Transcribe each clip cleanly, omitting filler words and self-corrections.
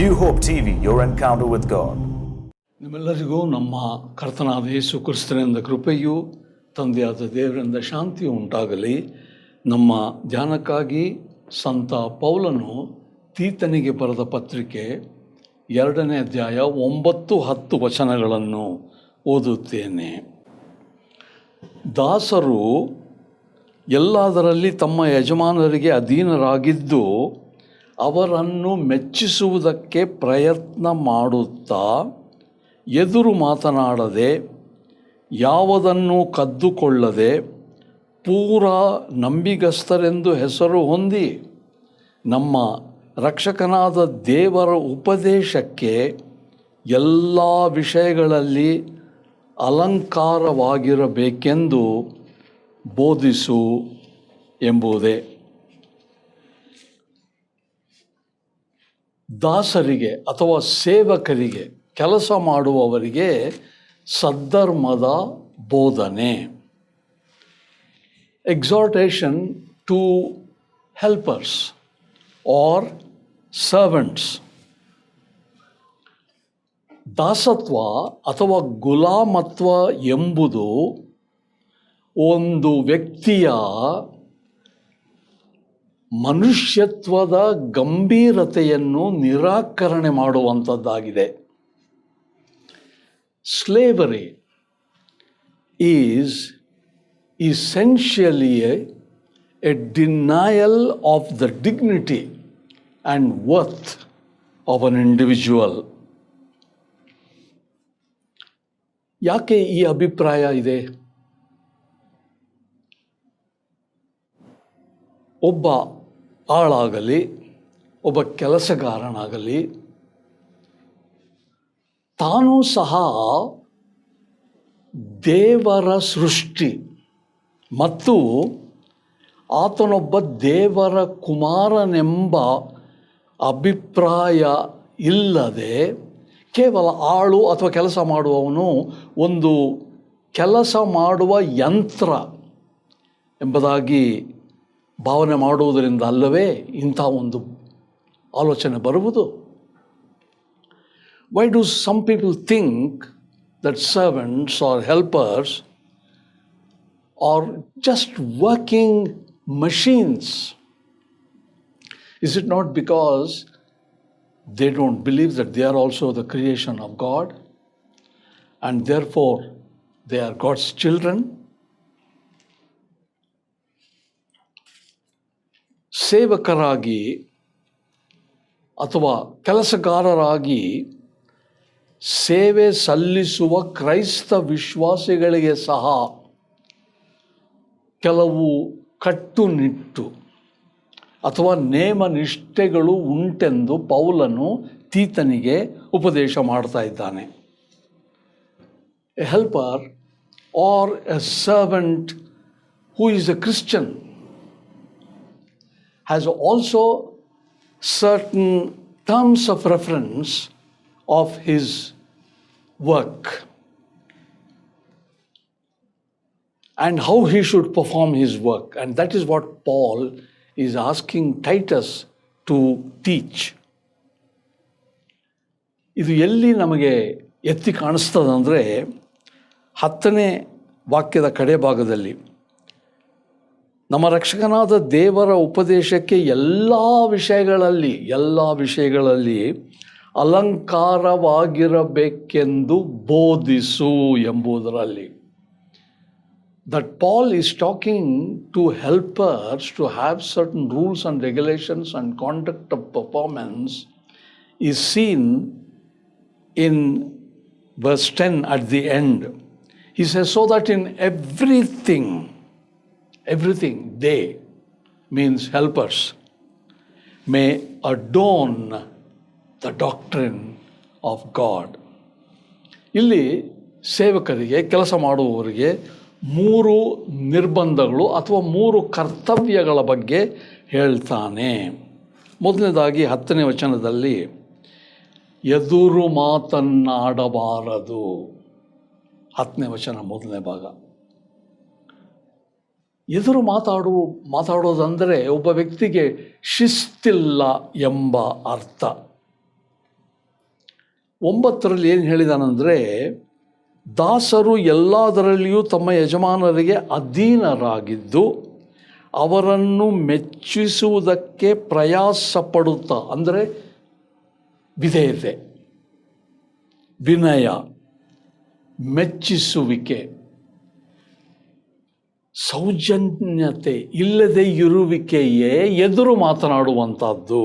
New Hope TV, your encounter with God. ನಿಮ್ಮೆಲ್ಲರಿಗೂ ನಮ್ಮ ಕರ್ತನಾದ ಯೇಸು ಕ್ರಿಸ್ತನಿಂದ ಕೃಪೆಯು, ತಂದೆಯಾದ ದೇವರಿಂದ ಶಾಂತಿಯು ಉಂಟಾಗಲಿ. ನಮ್ಮ ಧ್ಯಾನಕ್ಕಾಗಿ ಸಂತ ಪೌಲನು ತೀತನಿಗೆ ಬರೆದ ಪತ್ರಿಕೆ 2ನೇ ಅಧ್ಯಾಯ 9-10 ವಚನಗಳನ್ನು ಓದುತ್ತೇನೆ. ದಾಸರು ಎಲ್ಲದರಲ್ಲಿ ತಮ್ಮ ಯಜಮಾನರಿಗೆ ಅಧೀನರಾಗಿದ್ದು ಅವರನ್ನು ಮೆಚ್ಚಿಸುವುದಕ್ಕೆ ಪ್ರಯತ್ನ ಮಾಡುತ್ತಾ ಎದುರು ಮಾತನಾಡದೆ, ಯಾವುದನ್ನು ಕದ್ದುಕೊಳ್ಳದೆ, ಪೂರಾ ನಂಬಿಗಸ್ತರೆಂದು ಹೆಸರು ಹೊಂದಿ ನಮ್ಮ ರಕ್ಷಕನಾದ ದೇವರ ಉಪದೇಶಕ್ಕೆ ಎಲ್ಲ ವಿಷಯಗಳಲ್ಲಿ ಅಲಂಕಾರವಾಗಿರಬೇಕೆಂದು ಬೋಧಿಸು ಎಂಬುದೇ. ದಾಸರಿಗೆ ಅಥವಾ ಸೇವಕರಿಗೆ, ಕೆಲಸ ಮಾಡುವವರಿಗೆ ಸದ್ಧರ್ಮದ ಬೋಧನೆ. ಎಕ್ಸಾರ್ಟೇಷನ್ ಟು ಹೆಲ್ಪರ್ಸ್ ಆರ್ ಸರ್ವೆಂಟ್ಸ್. ದಾಸತ್ವ ಅಥವಾ ಗುಲಾಮತ್ವ ಎಂಬುದು ಒಂದು ವ್ಯಕ್ತಿಯ ಮನುಷ್ಯತ್ವದ ಗಂಭೀರತೆಯನ್ನು ನಿರಾಕರಣೆ ಮಾಡುವಂಥದ್ದಾಗಿದೆ. Slavery is essentially a denial of the dignity and worth of an individual. ಯಾಕೆ ಈ ಅಭಿಪ್ರಾಯ ಇದೆ? ಒಬ್ಬ ಆಳಾಗಲಿ, ಒಬ್ಬ ಕೆಲಸಗಾರನಾಗಲಿ, ತಾನೂ ಸಹ ದೇವರ ಸೃಷ್ಟಿ ಮತ್ತು ಆತನೊಬ್ಬ ದೇವರ ಕುಮಾರನೆಂಬ ಅಭಿಪ್ರಾಯ ಇಲ್ಲದೆ ಕೇವಲ ಆಳು ಅಥವಾ ಕೆಲಸ ಮಾಡುವವನು ಒಂದು ಕೆಲಸ ಮಾಡುವ ಯಂತ್ರ ಎಂಬುದಾಗಿ ಭಾವನೆ ಮಾಡುವುದರಿಂದ ಅಲ್ಲವೇ ಇಂಥ ಒಂದು ಆಲೋಚನೆ ಬರುವುದು? Why do some people think that servants or helpers are just working machines? Is it not because they don't believe that they are also the creation of God and therefore they are God's children? ಸೇವಕರಾಗಿ ಅಥವಾ ಕೆಲಸಗಾರರಾಗಿ ಸೇವೆ ಸಲ್ಲಿಸುವ ಕ್ರೈಸ್ತ ವಿಶ್ವಾಸಿಗಳಿಗೆ ಸಹ ಕೆಲವು ಕಟ್ಟುನಿಟ್ಟು ಅಥವಾ ನೇಮ ನಿಷ್ಠೆಗಳು ಉಂಟೆಂದು ಪೌಲನು ತೀತನಿಗೆ ಉಪದೇಶ ಮಾಡ್ತಾ ಇದ್ದಾನೆ. A helper or a servant who is a Christian has also certain terms of reference of his work and how he should perform his work. And that is what Paul is asking Titus to teach. ಇದು ಎಲ್ಲಿ ನಮಗೆ ಎತ್ತಿ ಕಾಣಿಸ್ತದಂದರೆ 10ನೇ ವಾಕ್ಯದ ಕಡೆ ಭಾಗದಲ್ಲಿ ನಮ್ಮ ರಕ್ಷಕನಾದ ದೇವರ ಉಪದೇಶಕ್ಕೆ ಎಲ್ಲ ವಿಷಯಗಳಲ್ಲಿ ಅಲಂಕಾರವಾಗಿರಬೇಕೆಂದು ಬೋಧಿಸು ಎಂಬುದರಲ್ಲಿ. That Paul is talking to helpers to have certain rules and regulations and conduct of performance is seen in verse 10 at the end. He says, so that in everything, they means helpers, may adorn the doctrine of God. ಇಲ್ಲಿ ಸೇವಕರಿಗೆ, ಕೆಲಸ ಮಾಡುವವರಿಗೆ 3 ನಿರ್ಬಂಧಗಳು ಅಥವಾ 3 ಕರ್ತವ್ಯಗಳ ಬಗ್ಗೆ ಹೇಳ್ತಾನೆ. ಮೊದಲನೇದಾಗಿ 10ನೇ ವಚನದಲ್ಲಿ ಎದುರು ಮಾತನ್ನಾಡಬಾರದು. 10ನೇ ವಚನ ಮೊದಲನೇ ಭಾಗ. ಎದುರು ಮಾತಾಡೋದಂದರೆ ಒಬ್ಬ ವ್ಯಕ್ತಿಗೆ ಶಿಸ್ತಿಲ್ಲ ಎಂಬ ಅರ್ಥ. 9ರಲ್ಲಿ ಏನು ಹೇಳಿದಾನಂದರೆ, ದಾಸರು ಎಲ್ಲದರಲ್ಲಿಯೂ ತಮ್ಮ ಯಜಮಾನರಿಗೆ ಅಧೀನರಾಗಿದ್ದು ಅವರನ್ನು ಮೆಚ್ಚಿಸುವುದಕ್ಕೆ ಪ್ರಯಾಸ ಪಡುತ್ತಾ, ಅಂದರೆ ವಿಧೇಯತೆ, ವಿನಯ, ಮೆಚ್ಚಿಸುವಿಕೆ, ಸೌಜನ್ಯತೆ ಇಲ್ಲದೆ ಇರುವಿಕೆಯೇ ಎದುರು ಮಾತನಾಡುವಂಥದ್ದು.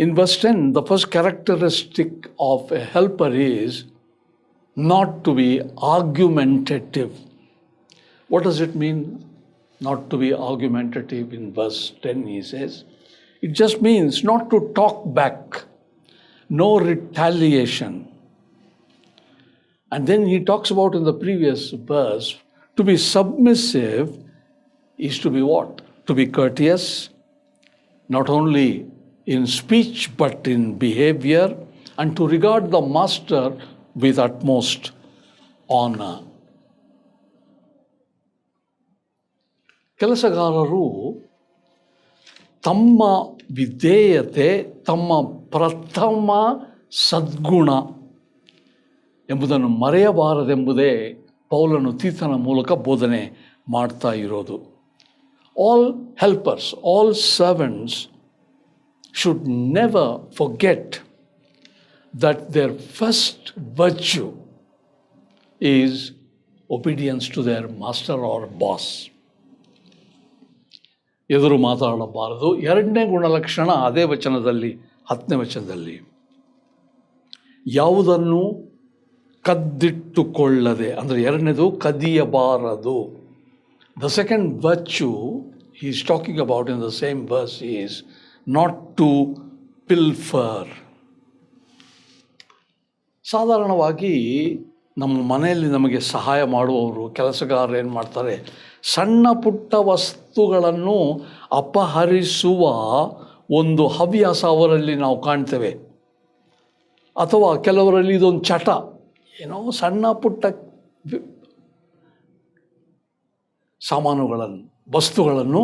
In verse 10, the first characteristic of a helper is not to be argumentative. What does it mean, not to be argumentative? In verse 10, he says, it just means not to talk back, no retaliation. And then he talks about in the previous verse, to be submissive is to be what? To be courteous, not only in speech but in behavior, and to regard the master with utmost honor. ಕೆಲಸಗಾರರು ತಮ್ಮ ವಿಧೇಯತೆ, ತಮ್ಮ ಪ್ರಥಮ ಸದ್ಗುಣ ಎಂಬುದನ್ನು ಮರೆಯಬಾರದೆಂಬುದೇ ಪೌಲನು ತೀತನ ಮೂಲಕ ಬೋಧನೆ ಮಾಡ್ತಾ ಇರೋದು. All helpers, all servants should never forget that their first virtue is obedience to their master or boss. ಎದುರು ಮಾತಾಡಬಾರದು. 2ನೇ ಗುಣಲಕ್ಷಣ ಅದೇ ವಚನದಲ್ಲಿ, 10ನೇ ವಚನದಲ್ಲಿ, ಯಾವುದನ್ನು ಕದ್ದಿಟ್ಟುಕೊಳ್ಳದೆ, ಅಂದರೆ 2ನೇದು ಕದಿಯಬಾರದು. The second virtue he is talking about in the same verse is not to pilfer. ಸಾಧಾರಣವಾಗಿ ನಮ್ಮ ಮನೆಯಲ್ಲಿ ನಮಗೆ ಸಹಾಯ ಮಾಡುವವರು, ಕೆಲಸಗಾರರು ಏನು ಮಾಡ್ತಾರೆ, ಸಣ್ಣ ಪುಟ್ಟ ವಸ್ತುಗಳನ್ನು ಅಪಹರಿಸುವ ಒಂದು ಹವ್ಯಾಸ ಅವರಲ್ಲಿ ನಾವು ಕಾಣ್ತೇವೆ. ಅಥವಾ ಕೆಲವರಲ್ಲಿ ಇದೊಂದು ಚಟ, ಏನೋ ಸಣ್ಣ ಪುಟ್ಟ ಸಾಮಾನುಗಳನ್ನು, ವಸ್ತುಗಳನ್ನು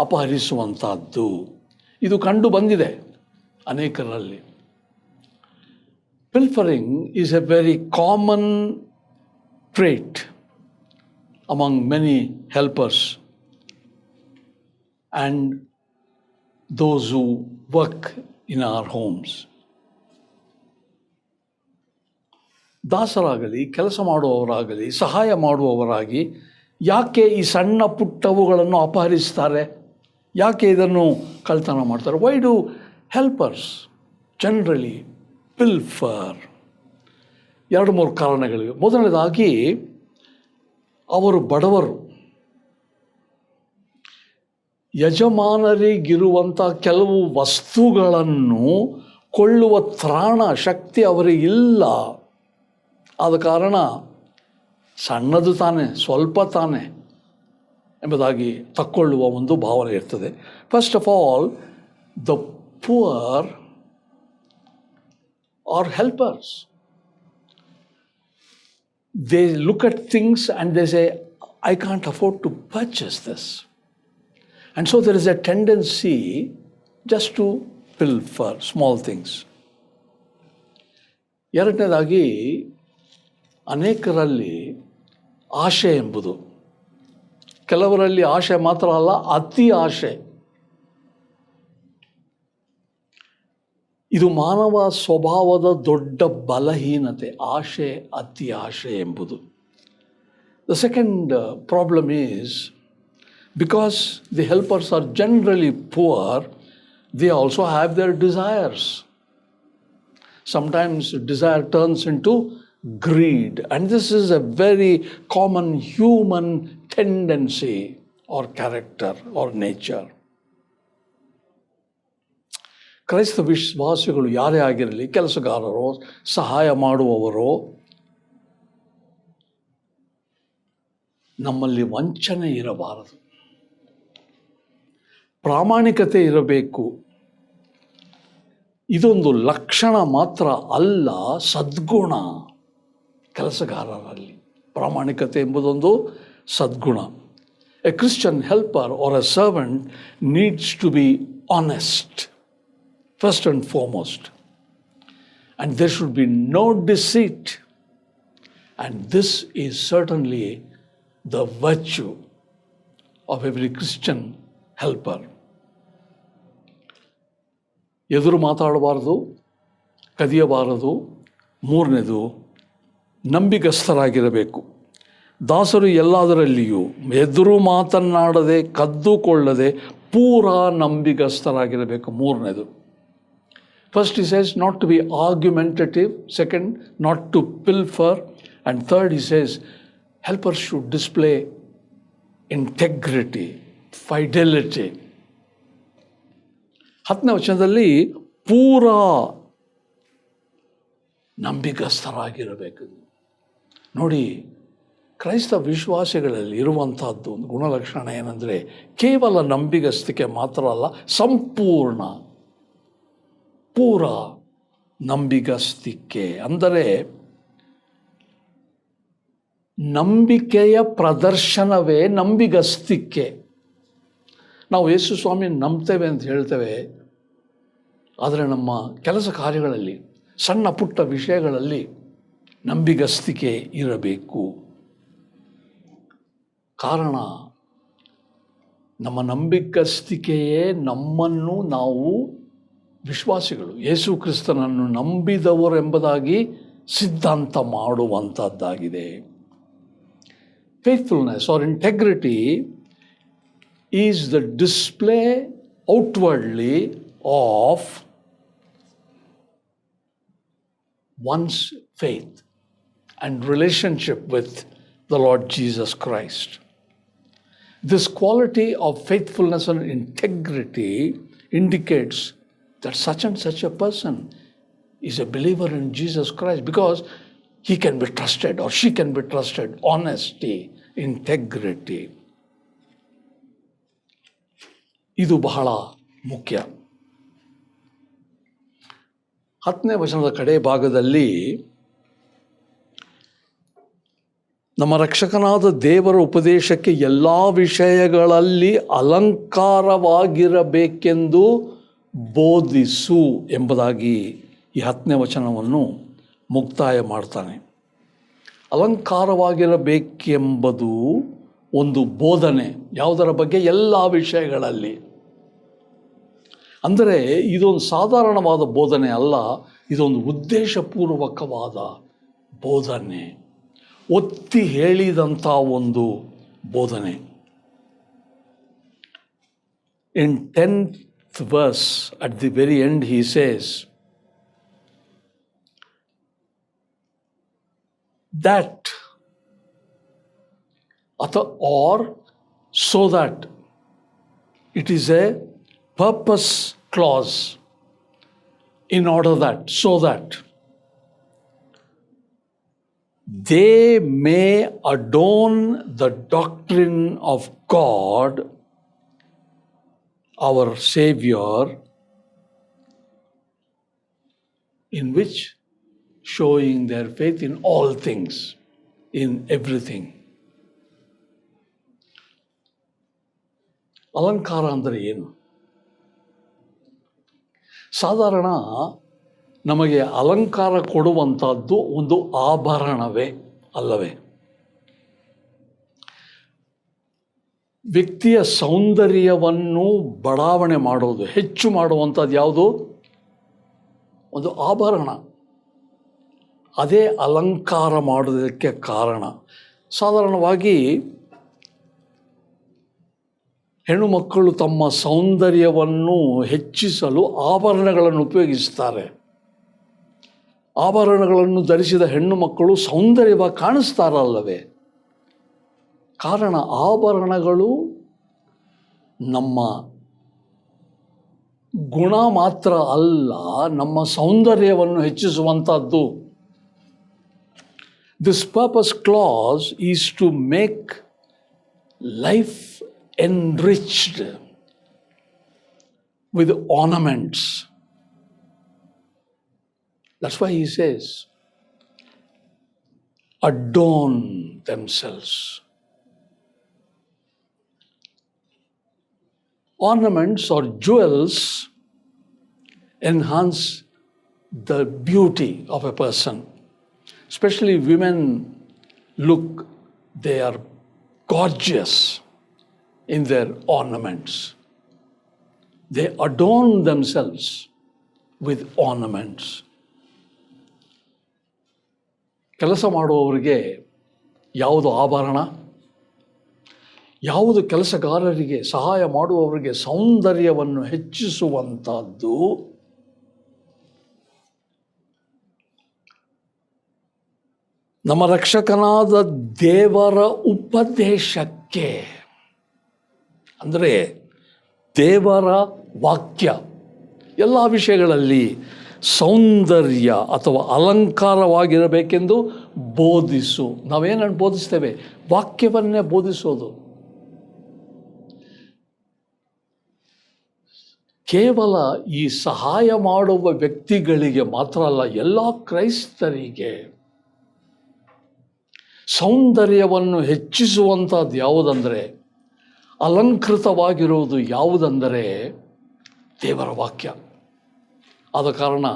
ಅಪಹರಿಸುವಂಥದ್ದು. ಇದು ಕಂಡು ಬಂದಿದೆ ಅನೇಕರಲ್ಲಿ. Pilfering is a very common trait among many helpers and those who work in our homes. ದಾಸರಾಗಲಿ, ಕೆಲಸ ಮಾಡುವವರಾಗಲಿ, ಸಹಾಯ ಮಾಡುವವರಾಗಿ ಯಾಕೆ ಈ ಸಣ್ಣ ಪುಟ್ಟವುಗಳನ್ನು ಅಪಹರಿಸ್ತಾರೆ? ಯಾಕೆ ಇದನ್ನು ಕಳ್ತನ ಮಾಡ್ತಾರೆ? Why do helpers generally pilfer? 2-3 ಕಾರಣಗಳಿವೆ. ಮೊದಲನೇದಾಗಿ, ಅವರು ಬಡವರು. ಯಜಮಾನರಿಗಿರುವಂಥ ಕೆಲವು ವಸ್ತುಗಳನ್ನು ಕೊಳ್ಳುವ ತ್ರಾಣ ಶಕ್ತಿ ಅವರಿಗಿಲ್ಲ. ಆದ ಕಾರಣ ಸಣ್ಣದು ತಾನೆ, ಸ್ವಲ್ಪ ತಾನೆ ಎಂಬುದಾಗಿ ತಕ್ಕೊಳ್ಳುವ ಒಂದು ಭಾವನೆ ಇರ್ತದೆ. First of all, the poor are helpers. They look at things and they say, I can't afford to purchase this. And so there is a tendency just to pilfer small things. 2ನೇದಾಗಿ, ಅನೇಕರಲ್ಲಿ ಆಶೆ ಎಂಬುದು, ಕೆಲವರಲ್ಲಿ ಆಶೆ ಮಾತ್ರ ಅಲ್ಲ, ಅತಿ ಆಶೆ. ಇದು ಮಾನವ ಸ್ವಭಾವದ ದೊಡ್ಡ ಬಲಹೀನತೆ, ಆಶೆ, ಅತಿ ಆಶೆ ಎಂಬುದು. The second problem is, because the helpers are generally poor, they also have their desires. Sometimes desire turns into greed, and this is a very common human tendency or character or nature. ಕ್ರೈಸ್ತ ವಿಶ್ವಾಸಿಗಳು ಯಾರೇ ಆಗಿರಲಿ, ಕೆಲಸಗಾರರೋ, ಸಹಾಯ ಮಾಡುವವರೋ, ನಮ್ಮಲ್ಲಿ ವಂಚನೆ ಇರಬಾರದು, ಪ್ರಾಮಾಣಿಕತೆ ಇರಬೇಕು. ಇದೊಂದು ಲಕ್ಷಣ ಮಾತ್ರ ಅಲ್ಲ, ಸದ್ಗುಣ. ಕೆಲಸಗಾರರಲ್ಲಿ ಪ್ರಾಮಾಣಿಕತೆ ಎಂಬುದೊಂದು ಸದ್ಗುಣ. A Christian helper or a servant needs to be honest first and foremost. and there should be no deceit. And this is certainly the virtue of every Christian helper. ಎದುರು ಮಾತಾಡಬಾರದು, ಕದಿಯಬಾರದು. ಮೂರನೇದು, ನಂಬಿಗಸ್ತರಾಗಿರಬೇಕು. ದಾಸರು ಎಲ್ಲದರಲ್ಲಿಯೂ ಎದುರು ಮಾತನಾಡದೆ, ಕದ್ದುಕೊಳ್ಳದೆ ಪೂರಾ ನಂಬಿಗಸ್ತರಾಗಿರಬೇಕು. ಮೂರನೇದು. First he says not to be argumentative. Second, not to pilfer. And third he says helpers should display integrity, fidelity. 10ನೇ ವಚನದಲ್ಲಿ ಪೂರಾ ನಂಬಿಗಸ್ತರಾಗಿರಬೇಕು. ನೋಡಿ, ಕ್ರೈಸ್ತ ವಿಶ್ವಾಸಿಗಳಲ್ಲಿ ಇರುವಂತಹದ್ದು ಒಂದು ಗುಣಲಕ್ಷಣ ಏನಂದರೆ, ಕೇವಲ ನಂಬಿಗಸ್ತಿಕೆ ಮಾತ್ರ ಅಲ್ಲ, ಸಂಪೂರ್ಣ ಪೂರ ನಂಬಿಗಸ್ತಿಕೆ. ಅಂದರೆ ನಂಬಿಕೆಯ ಪ್ರದರ್ಶನವೇ ನಂಬಿಗಸ್ತಿಕೆ. ನಾವು ಯೇಸು ಸ್ವಾಮಿ ನಂಬ್ತೇವೆ ಅಂತ ಹೇಳ್ತೇವೆ, ಆದರೆ ನಮ್ಮ ಕೆಲಸ ಕಾರ್ಯಗಳಲ್ಲಿ, ಸಣ್ಣ ಪುಟ್ಟ ವಿಷಯಗಳಲ್ಲಿ ನಂಬಿಗಸ್ತಿಕೆ ಇರಬೇಕು. ಕಾರಣ, ನಮ್ಮ ನಂಬಿಗಸ್ತಿಕೆಯೇ ನಮ್ಮನ್ನು ನಾವು ವಿಶ್ವಾಸಿಗಳು, ಯೇಸು ಕ್ರಿಸ್ತನನ್ನು ನಂಬಿದವರು ಎಂಬುದಾಗಿ ಸಿದ್ಧಾಂತ ಮಾಡುವಂಥದ್ದಾಗಿದೆ. Faithfulness or integrity is the display outwardly of one's faith and relationship with the Lord Jesus Christ. This quality of faithfulness and integrity indicates that such and such a person is a believer in Jesus Christ, because he can be trusted or she can be trusted. Honesty, integrity. ಇದು ಬಹಳ ಮುಖ್ಯ. 10ನೇ ವಚನದ ಕಡೆ ಭಾಗದಲ್ಲಿ ನಮ್ಮ ರಕ್ಷಕನಾದ ದೇವರ ಉಪದೇಶಕ್ಕೆ ಎಲ್ಲ ವಿಷಯಗಳಲ್ಲಿ ಅಲಂಕಾರವಾಗಿರಬೇಕೆಂದು ಬೋಧಿಸು ಎಂಬುದಾಗಿ ಈ 10ನೇ ವಚನವನ್ನು ಮುಕ್ತಾಯ ಮಾಡ್ತಾನೆ. ಅಲಂಕಾರವಾಗಿರಬೇಕೆಂಬುದು ಒಂದು ಬೋಧನೆ. ಯಾವುದರ ಬಗ್ಗೆ? ಎಲ್ಲ ವಿಷಯಗಳಲ್ಲಿ. ಅಂದರೆ ಇದೊಂದು ಸಾಧಾರಣವಾದ ಬೋಧನೆ ಅಲ್ಲ, ಇದೊಂದು ಉದ್ದೇಶಪೂರ್ವಕವಾದ ಬೋಧನೆ, ಒತ್ತಿ ಹೇಳಿದಂಥ ಒಂದು ಬೋಧನೆ. ಇನ್ 10th verse, at the very end, he says that or so that. It is a purpose clause. In order that, so that they may adorn the doctrine of God, our Savior, in which showing their faith in all things, in everything. ಅಲಂಕಾರ ಅಂದರೆ ಏನು? ಸಾಧಾರಣ ನಮಗೆ ಅಲಂಕಾರ ಕೊಡುವಂಥದ್ದು ಒಂದು ಆಭರಣವೇ ಅಲ್ಲವೇ? ವ್ಯಕ್ತಿಯ ಸೌಂದರ್ಯವನ್ನು ಬಡಾವಣೆ ಮಾಡೋದು, ಹೆಚ್ಚು ಮಾಡುವಂಥದ್ದು ಯಾವುದು? ಒಂದು ಆಭರಣ. ಅದೇ ಅಲಂಕಾರ ಮಾಡೋದಕ್ಕೆ ಕಾರಣ. ಸಾಧಾರಣವಾಗಿ ಹೆಣ್ಣು ಮಕ್ಕಳು ತಮ್ಮ ಸೌಂದರ್ಯವನ್ನು ಹೆಚ್ಚಿಸಲು ಆಭರಣಗಳನ್ನು ಉಪಯೋಗಿಸ್ತಾರೆ. ಆಭರಣಗಳನ್ನು ಧರಿಸಿದ ಹೆಣ್ಣು ಮಕ್ಕಳು ಸೌಂದರ್ಯವಾಗಿ ಕಾಣಿಸ್ತಾರಲ್ಲವೇ? ಕಾರಣ, ಆಭರಣಗಳು ನಮ್ಮ ಗುಣ ಮಾತ್ರ ಅಲ್ಲ, ನಮ್ಮ ಸೌಂದರ್ಯವನ್ನು ಹೆಚ್ಚಿಸುವಂಥದ್ದು. This purpose class is to make life enriched with ornaments. That's why he says, adorn themselves. Ornaments or jewels enhance the beauty of a person. Especially women look, they are gorgeous in their ornaments. They adorn themselves with ornaments. ಕೆಲಸ ಮಾಡುವವರಿಗೆ ಯಾವುದು ಆಭರಣ, ಯಾವುದು ಕೆಲಸಗಾರರಿಗೆ ಸಹಾಯ ಮಾಡುವವರಿಗೆ ಸೌಂದರ್ಯವನ್ನು ಹೆಚ್ಚಿಸುವಂಥದ್ದು ನಮ್ಮ ರಕ್ಷಕನಾದ ದೇವರ ಉಪದೇಶಕ್ಕೆ, ಅಂದರೆ ದೇವರ ವಾಕ್ಯ ಎಲ್ಲ ವಿಷಯಗಳಲ್ಲಿ ಸೌಂದರ್ಯ ಅಥವಾ ಅಲಂಕಾರವಾಗಿರಬೇಕೆಂದು ಬೋಧಿಸು. ನಾವೇನನ್ನು ಬೋಧಿಸ್ತೇವೆ? ವಾಕ್ಯವನ್ನೇ ಬೋಧಿಸೋದು. ಕೇವಲ ಈ ಸಹಾಯ ಮಾಡುವ ವ್ಯಕ್ತಿಗಳಿಗೆ ಮಾತ್ರ ಅಲ್ಲ, ಎಲ್ಲ ಕ್ರೈಸ್ತರಿಗೆ ಸೌಂದರ್ಯವನ್ನು ಹೆಚ್ಚಿಸುವಂಥದ್ದು ಯಾವುದಂದರೆ, ಅಲಂಕೃತವಾಗಿರುವುದು ಯಾವುದಂದರೆ ದೇವರ ವಾಕ್ಯ. ಆದ ಕಾರಣ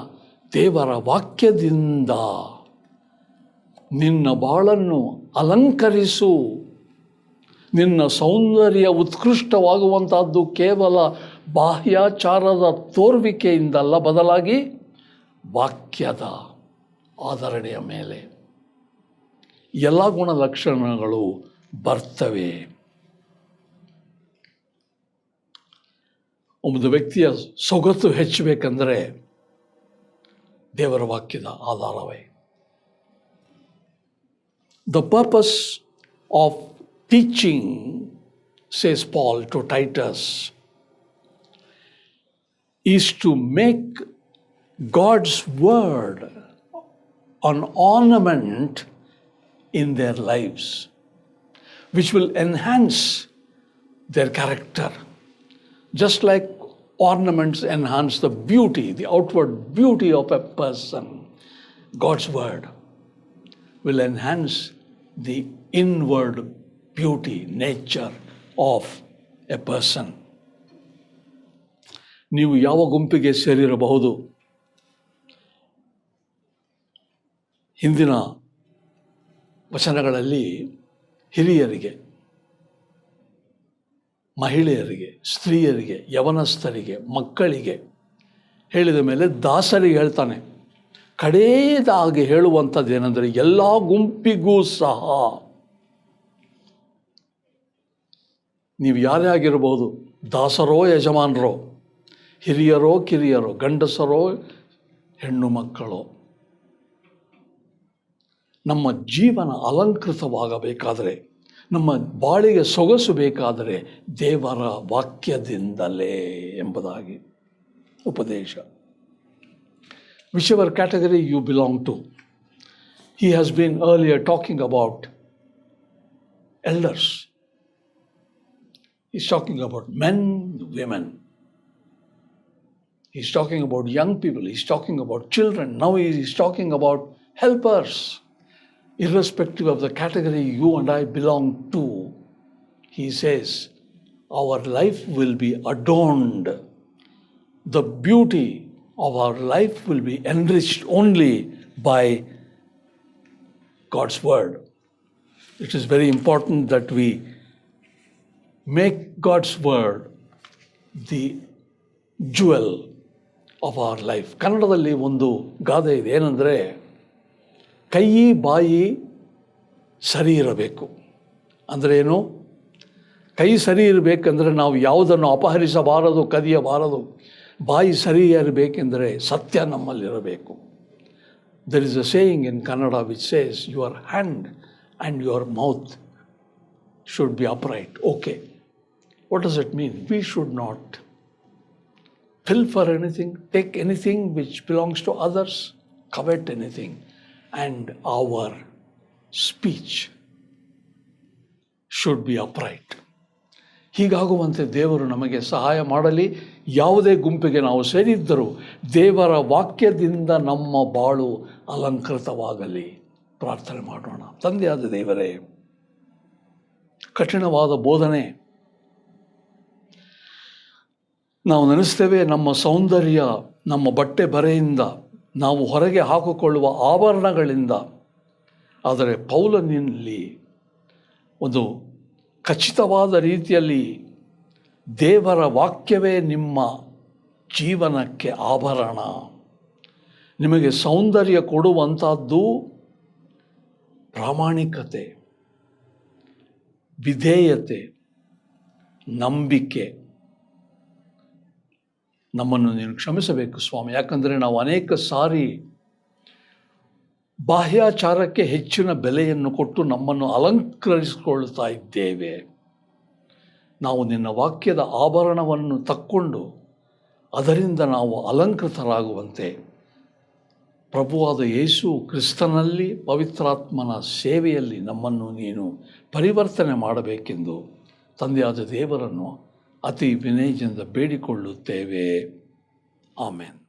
ದೇವರ ವಾಕ್ಯದಿಂದ ನಿನ್ನ ಬಾಳನ್ನು ಅಲಂಕರಿಸು. ನಿನ್ನ ಸೌಂದರ್ಯ ಉತ್ಕೃಷ್ಟವಾಗುವಂಥದ್ದು ಕೇವಲ ಬಾಹ್ಯಾಚಾರದ ತೋರ್ವಿಕೆಯಿಂದಲ್ಲ, ಬದಲಾಗಿ ವಾಕ್ಯದ ಆಧರಣೆಯ ಮೇಲೆ ಎಲ್ಲ ಗುಣಲಕ್ಷಣಗಳು ಬರ್ತವೆ. ಒಬ್ಬ ವ್ಯಕ್ತಿಯ ಸೊಗಸು ಹೆಚ್ಚಬೇಕಂದರೆ ದೇವರ ವಾಕ್ಯದ ಆಧಾರವೇ. The purpose of teaching, says Paul to Titus, is to make God's word an ornament in their lives, which will enhance their character. Just like ornaments enhance the beauty, the outward beauty of a person, God's word will enhance the inward beauty, nature of a person. ನೀವು ಯಾವ ಗುಂಪಿಗೆ ಸೇರಿರಬಹುದು? ಹಿಂದಿನ ವಚನಗಳಲ್ಲಿ ಹಿರಿಯರಿಗೆ, ಮಹಿಳೆಯರಿಗೆ, ಸ್ತ್ರೀಯರಿಗೆ, ಯವನಸ್ಥರಿಗೆ, ಮಕ್ಕಳಿಗೆ ಹೇಳಿದ ಮೇಲೆ ದಾಸರಿಗೆ ಹೇಳ್ತಾನೆ. ಕಡೆಯದಾಗಿ ಹೇಳುವಂಥದ್ದು ಏನೆಂದರೆ, ಎಲ್ಲ ಗುಂಪಿಗೂ ಸಹ ನೀವು ಯಾರೇ ಆಗಿರಬಹುದು, ದಾಸರೋ ಯಜಮಾನರೋ, ಹಿರಿಯರೋ ಕಿರಿಯರೋ, ಗಂಡಸರೋ ಹೆಣ್ಣು ಮಕ್ಕಳೋ, ನಮ್ಮ ಜೀವನ ಅಲಂಕೃತವಾಗಬೇಕಾದರೆ, ನಮ್ಮ ಬಾಳಿಗೆ ಸೊಗಸು ಬೇಕಾದರೆ ದೇವರ ವಾಕ್ಯದಿಂದಲೇ ಎಂಬುದಾಗಿ ಉಪದೇಶ. Whichever category you belong to. He has been earlier talking about elders. He's talking about men, women. He's talking about young people. He's talking about children. Now he's talking about helpers. Irrespective of the category you and I belong to, he says, our life will be adorned. The beauty of our life will be enriched only by God's word. It is very important that we make God's word the jewel of our life. ಕನ್ನಡದಲ್ಲಿ ಒಂದು ಗಾದೆ ಇದೆ, ಏನಂದರೆ ಕೈ ಬಾಯಿ ಸರಿ ಇರಬೇಕು. ಅಂದರೆ ಏನು? ಕೈ ಸರಿ ಇರಬೇಕಂದ್ರೆ ನಾವು ಯಾವುದನ್ನು ಅಪಹರಿಸಬಾರದು, ಕದಿಯಬಾರದು. ಬಾಯಿ ಸರಿ ಇರಬೇಕೆಂದರೆ ಸತ್ಯ ನಮ್ಮಲ್ಲಿರಬೇಕು. There is a saying in Kannada which says, your hand and your mouth should be upright. Okay. What does it mean? We should not pilfer anything, take anything which belongs to others, covet anything. And our speech should be upright. ಹೀಗಾಗುವಂತೆ ದೇವರು ನಮಗೆ ಸಹಾಯ ಮಾಡಲಿ. ಯಾವುದೇ ಗುಂಪಿಗೆ ನಾವು ಸೇರಿದ್ದರೂ ದೇವರ ವಾಕ್ಯದಿಂದ ನಮ್ಮ ಬಾಳು ಅಲಂಕೃತವಾಗಲಿ. ಪ್ರಾರ್ಥನೆ ಮಾಡೋಣ. ತಂದೆಯಾದ ದೇವರೇ, ಕಠಿಣವಾದ ಬೋಧನೆ ನಾವು ನೆನೆಸ್ತೇವೆ. ನಮ್ಮ ಸೌಂದರ್ಯ ನಮ್ಮ ಬಟ್ಟೆ ಬರೆಯಿಂದ, ನಾವು ಹೊರಗೆ ಹಾಕಿಕೊಳ್ಳುವ ಆಭರಣಗಳಿಂದ. ಆದರೆ ಪೌಲನಲ್ಲಿ ಒಂದು ಖಚಿತವಾದ ರೀತಿಯಲ್ಲಿ ದೇವರ ವಾಕ್ಯವೇ ನಿಮ್ಮ ಜೀವನಕ್ಕೆ ಆಭರಣ. ನಿಮಗೆ ಸೌಂದರ್ಯ ಕೊಡುವಂಥದ್ದು ಪ್ರಾಮಾಣಿಕತೆ, ವಿಧೇಯತೆ, ನಂಬಿಕೆ. ನಮ್ಮನ್ನು ನೀನು ಕ್ಷಮಿಸಬೇಕು ಸ್ವಾಮಿ, ಯಾಕಂದರೆ ನಾವು ಅನೇಕ ಸಾರಿ ಬಾಹ್ಯಾಚಾರಕ್ಕೆ ಹೆಚ್ಚಿನ ಬೆಲೆಯನ್ನು ಕೊಟ್ಟು ನಮ್ಮನ್ನು ಅಲಂಕರಿಸಿಕೊಳ್ತಾ ಇದ್ದೇವೆ. ನಾವು ನಿನ್ನ ವಾಕ್ಯದ ಆಭರಣವನ್ನು ತಕ್ಕೊಂಡು ಅದರಿಂದ ನಾವು ಅಲಂಕೃತರಾಗುವಂತೆ ಪ್ರಭುವಾದ ಯೇಸು ಕ್ರಿಸ್ತನಲ್ಲಿ ಪವಿತ್ರಾತ್ಮನ ಸೇವೆಯಲ್ಲಿ ನಮ್ಮನ್ನು ನೀನು ಪರಿವರ್ತನೆ ಮಾಡಬೇಕೆಂದು ತಂದೆಯಾದ ದೇವರನ್ನು ಅತಿ ವಿನಯದಿಂದ ಬೇಡಿಕೊಳ್ಳುತ್ತೇವೆ. ಆಮೆನ್.